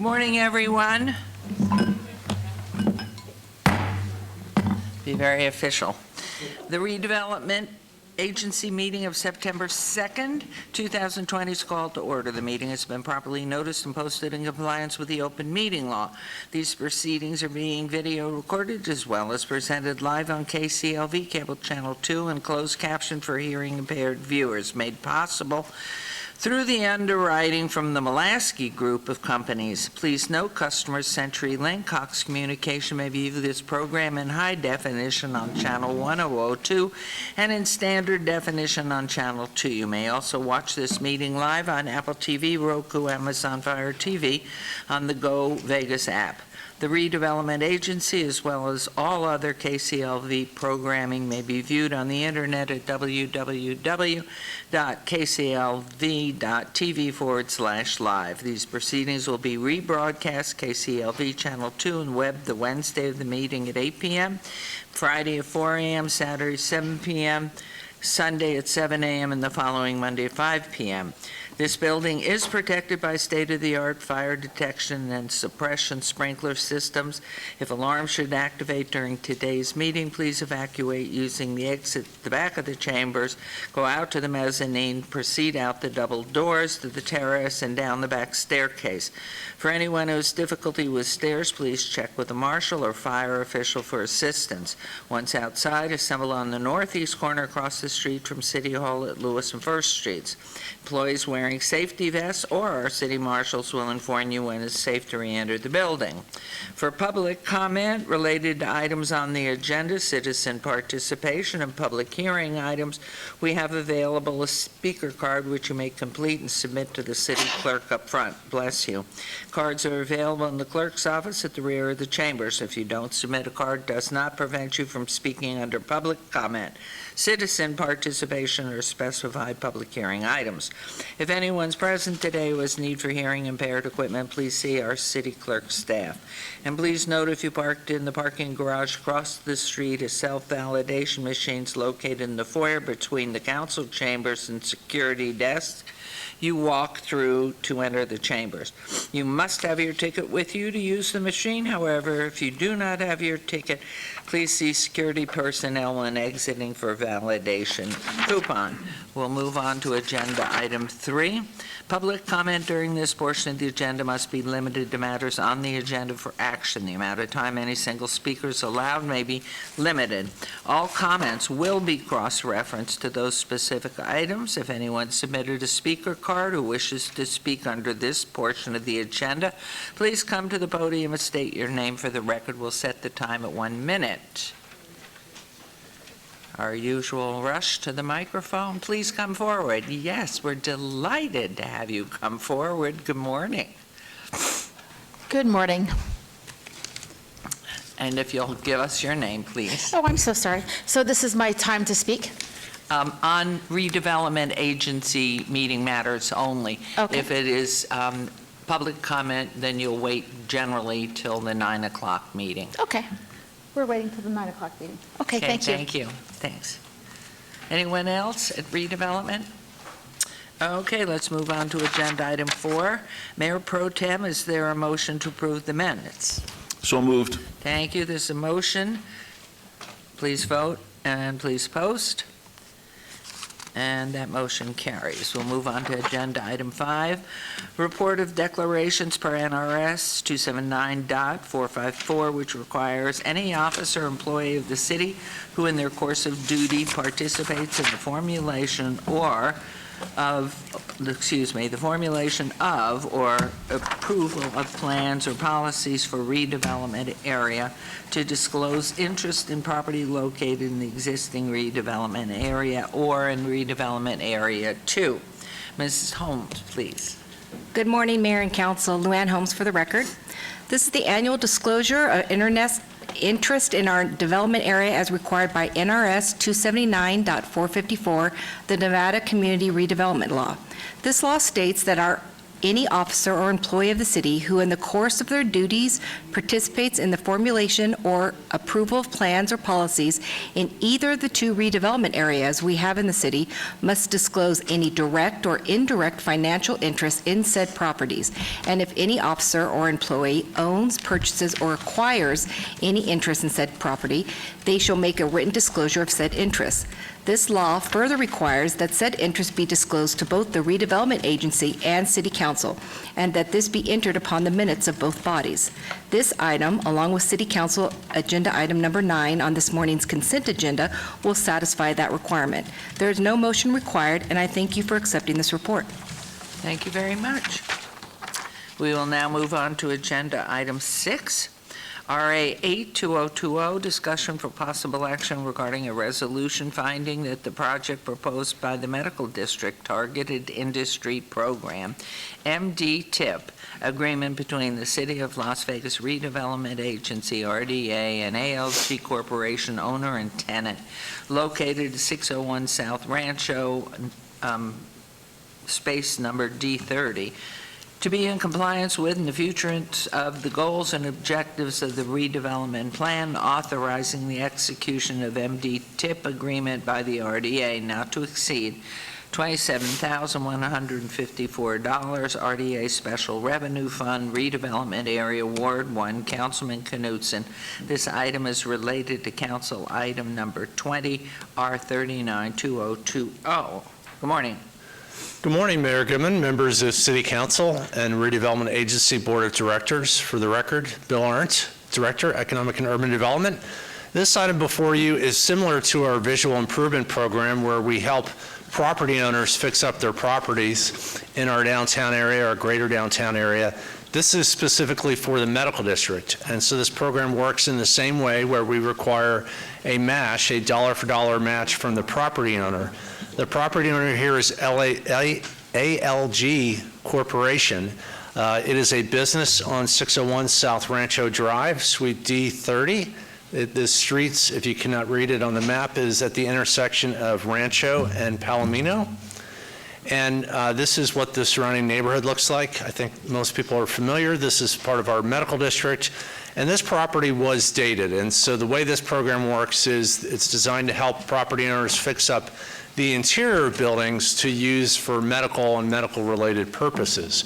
Good morning, everyone. Be very official. The Redevelopment Agency meeting of September 2nd, 2020 is called to order. The meeting has been properly noticed and posted in compliance with the open meeting law. These proceedings are being video recorded as well as presented live on KCLV Cable Channel 2 and closed caption for hearing impaired viewers, made possible through the underwriting from the Mulaski Group of companies. Please note, customers CenturyLink, Cox Communication may view this program in high definition on channel 1002 and in standard definition on channel 2. You may also watch this meeting live on Apple TV, Roku, Amazon Fire TV, on the Go Vegas app. The Redevelopment Agency, as well as all other KCLV programming, may be viewed on the internet at www.kclv.tv/live. These proceedings will be rebroadcast KCLV Channel 2 and web the Wednesday of the meeting at 8 p.m., Friday at 4 a.m., Saturday 7 p.m., Sunday at 7 a.m., and the following Monday at 5 p.m. This building is protected by state-of-the-art fire detection and suppression sprinkler systems. If alarms should activate during today's meeting, please evacuate using the exit at the back of the chambers, go out to the mezzanine, proceed out the double doors to the terrace and down the back staircase. For anyone who has difficulty with stairs, please check with a marshal or fire official for assistance. Once outside, assemble on the northeast corner across the street from City Hall at Lewis and First Streets. Employees wearing safety vests or our city marshals will inform you when it's safe to re-enter the building. For public comment related to items on the agenda, citizen participation, and public hearing items, we have available a speaker card which you may complete and submit to the city clerk up front. Bless you. Cards are available in the clerk's office at the rear of the chambers. If you don't submit a card, it does not prevent you from speaking under public comment, citizen participation, or specified public hearing items. If anyone's present today who has need for hearing impaired equipment, please see our city clerk staff. And please note, if you parked in the parking garage across the street, a self-validation machine is located in the foyer between the council chambers and security desks. You walk through to enter the chambers. You must have your ticket with you to use the machine. However, if you do not have your ticket, please see security personnel when exiting for validation coupon. We'll move on to agenda item 3. Public comment during this portion of the agenda must be limited to matters on the agenda for action. The amount of time any single speaker is allowed may be limited. All comments will be cross-referenced to those specific items. If anyone submitted a speaker card who wishes to speak under this portion of the agenda, please come to the podium and state your name for the record. We'll set the time at 1 minute. Our usual rush to the microphone. Please come forward. Yes, we're delighted to have you come forward. Good morning. Good morning. And if you'll give us your name, please. Oh, I'm so sorry. So this is my time to speak? On Redevelopment Agency meeting matters only. Okay. If it is public comment, then you'll wait generally till the 9 o'clock meeting. Okay. We're waiting till the 9 o'clock meeting. Okay, thank you. Thank you. Thanks. Anyone else at Redevelopment? Okay, let's move on to agenda item 4. Mayor Pro Tem, is there a motion to approve the minutes? So moved. Thank you. There's a motion. Please vote and please post. And that motion carries. We'll move on to agenda item 5. Report of declarations per NRS 279.454, which requires any officer or employee of the city who in their course of duty participates in the formulation or the formulation of or approval of plans or policies for redevelopment area to disclose interest in property located in the existing redevelopment area or in redevelopment area 2. Mrs. Holmes, please. Good morning, Mayor and Council. Luann Holmes for the record. This is the annual disclosure of interest in our development area as required by NRS 279.454, the Nevada Community Redevelopment Law. This law states that our any officer or employee of the city who in the course of their duties participates in the formulation or approval of plans or policies in either of the two redevelopment areas we have in the city must disclose any direct or indirect financial interest in said properties. And if any officer or employee owns, purchases, or acquires any interest in said property, they shall make a written disclosure of said interest. This law further requires that said interest be disclosed to both the redevelopment agency and city council, and that this be entered upon the minutes of both bodies. This item, along with city council agenda item number 9 on this morning's consent agenda, will satisfy that requirement. There is no motion required, and I thank you for accepting this report. Thank you very much. We will now move on to agenda item 6. RA 82020, discussion for possible action regarding a resolution finding that the project proposed by the Medical District Targeted Industry Program, MDTIP, agreement between the City of Las Vegas Redevelopment Agency, RDA, and ALG Corporation, owner and tenant, located at 601 South Rancho, space number D30, to be in compliance with and the furtherance of the goals and objectives of the redevelopment plan, authorizing the execution of MD-TIP agreement by the RDA not to exceed $27,154, RDA Special Revenue Fund, Redevelopment Area, Ward 1, Councilman Knutson. This item is related to Council Item Number 20, R392020. Good morning. Good morning, Mayor Goodman, members of City Council and Redevelopment Agency Board of Directors. For the record, Bill Arndt, Director, Economic and Urban Development. This item before you is similar to our visual improvement program where we help property owners fix up their properties in our downtown area, our greater downtown area. This is specifically for the medical district. And so this program works in the same way where we require a match, a dollar-for-dollar match from the property owner. The property owner here is ALG Corporation. It is a business on 601 South Rancho Drive, Suite D30. The streets, if you cannot read it on the map, is at the intersection of Rancho and Palomino. And this is what the surrounding neighborhood looks like. I think most people are familiar. This is part of our medical district. And this property was dated. And so the way this program works is it's designed to help property owners fix up the interior of buildings to use for medical and medical-related purposes.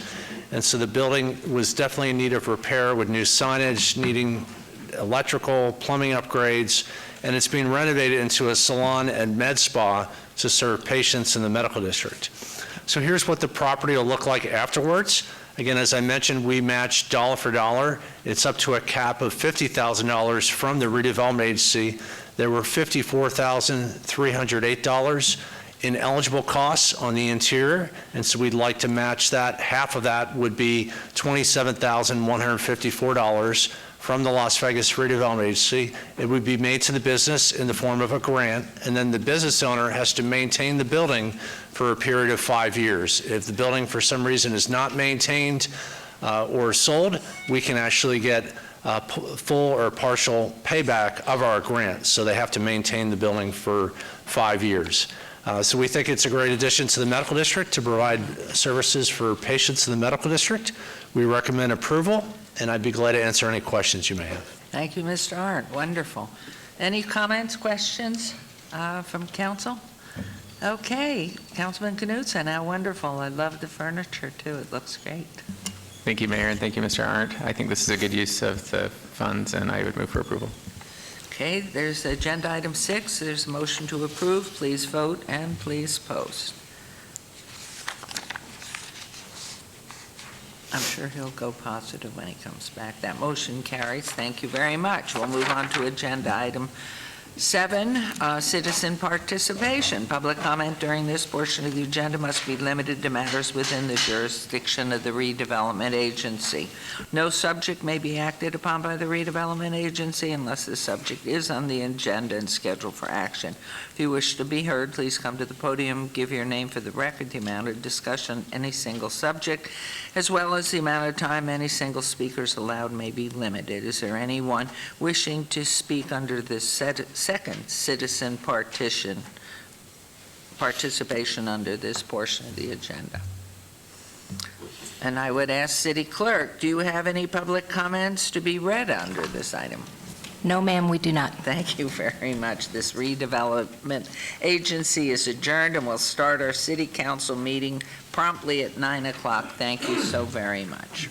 And so the building was definitely in need of repair with new signage, needing electrical, plumbing upgrades, and it's being renovated into a salon and med spa to serve patients in the medical district. So here's what the property will look like afterwards. Again, as I mentioned, we match dollar for dollar. It's up to a cap of $50,000 from the redevelopment agency. There were $54,308 in eligible costs on the interior, and so we'd like to match that. Half of that would be $27,154 from the Las Vegas Redevelopment Agency. It would be made to the business in the form of a grant, and then the business owner has to maintain the building for a period of 5 years. If the building for some reason is not maintained or sold, we can actually get full or partial payback of our grant. So they have to maintain the building for 5 years. So we think it's a great addition to the medical district to provide services for patients in the medical district. We recommend approval, and I'd be glad to answer any questions you may have. Thank you, Mr. Arndt. Wonderful. Any comments, questions from council? Okay, Councilman Knutson, how wonderful. I love the furniture too. It looks great. Thank you, Mayor, and thank you, Mr. Arndt. I think this is a good use of the funds, and I would move for approval. Okay, there's agenda item 6. There's a motion to approve. Please vote and please post. I'm sure he'll go positive when he comes back. That motion carries. Thank you very much. We'll move on to agenda item 7, citizen participation. Public comment during this portion of the agenda must be limited to matters within the jurisdiction of the redevelopment agency. No subject may be acted upon by the redevelopment agency unless the subject is on the agenda and scheduled for action. If you wish to be heard, please come to the podium, give your name for the record, the amount of discussion, any single subject, as well as the amount of time any single speaker is allowed may be limited. Is there anyone wishing to speak under this second citizen participation under this portion of the agenda? And I would ask City Clerk, do you have any public comments to be read under this item? No, ma'am, we do not. Thank you very much. This redevelopment agency is adjourned, and we'll start our city council meeting promptly at 9 o'clock. Thank you so very much.